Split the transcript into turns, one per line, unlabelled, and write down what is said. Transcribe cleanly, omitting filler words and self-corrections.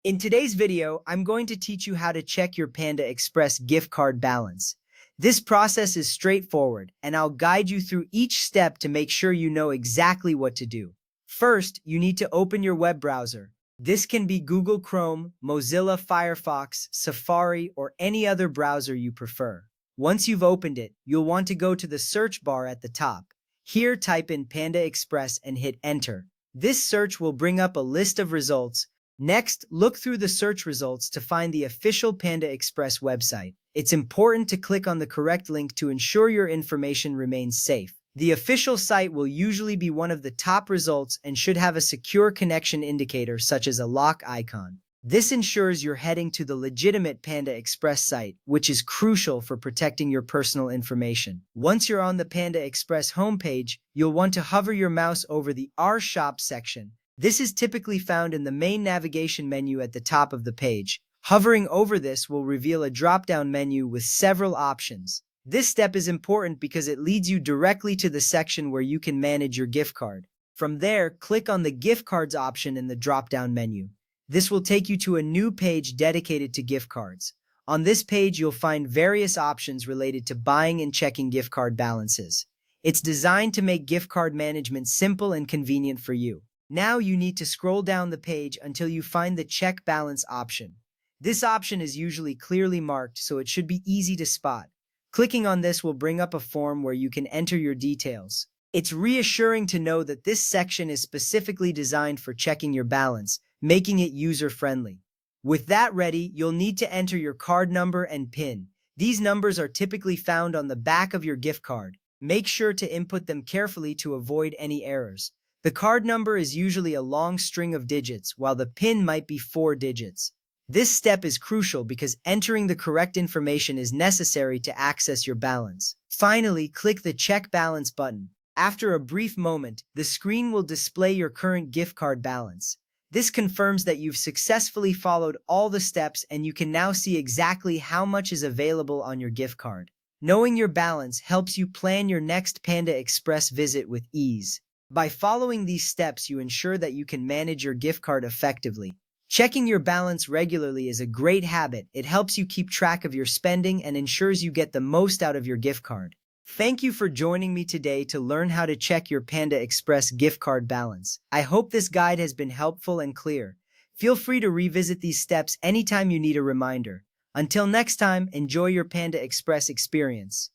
In today's video, I'm going to teach you how to check your Panda Express gift card balance. This process is straightforward, and I'll guide you through each step to make sure you know exactly what to do. First, you need to open your web browser. This can be Google Chrome, Mozilla Firefox, Safari, or any other browser you prefer. Once you've opened it, you'll want to go to the search bar at the top. Here, type in Panda Express and hit Enter. This search will bring up a list of results. Next, look through the search results to find the official Panda Express website. It's important to click on the correct link to ensure your information remains safe. The official site will usually be one of the top results and should have a secure connection indicator such as a lock icon. This ensures you're heading to the legitimate Panda Express site, which is crucial for protecting your personal information. Once you're on the Panda Express homepage, you'll want to hover your mouse over the Our Shop section. This is typically found in the main navigation menu at the top of the page. Hovering over this will reveal a drop-down menu with several options. This step is important because it leads you directly to the section where you can manage your gift card. From there, click on the gift cards option in the drop-down menu. This will take you to a new page dedicated to gift cards. On this page, you'll find various options related to buying and checking gift card balances. It's designed to make gift card management simple and convenient for you. Now you need to scroll down the page until you find the Check Balance option. This option is usually clearly marked, so it should be easy to spot. Clicking on this will bring up a form where you can enter your details. It's reassuring to know that this section is specifically designed for checking your balance, making it user-friendly. With that ready, you'll need to enter your card number and PIN. These numbers are typically found on the back of your gift card. Make sure to input them carefully to avoid any errors. The card number is usually a long string of digits, while the PIN might be 4 digits. This step is crucial because entering the correct information is necessary to access your balance. Finally, click the Check Balance button. After a brief moment, the screen will display your current gift card balance. This confirms that you've successfully followed all the steps and you can now see exactly how much is available on your gift card. Knowing your balance helps you plan your next Panda Express visit with ease. By following these steps, you ensure that you can manage your gift card effectively. Checking your balance regularly is a great habit. It helps you keep track of your spending and ensures you get the most out of your gift card. Thank you for joining me today to learn how to check your Panda Express gift card balance. I hope this guide has been helpful and clear. Feel free to revisit these steps anytime you need a reminder. Until next time, enjoy your Panda Express experience.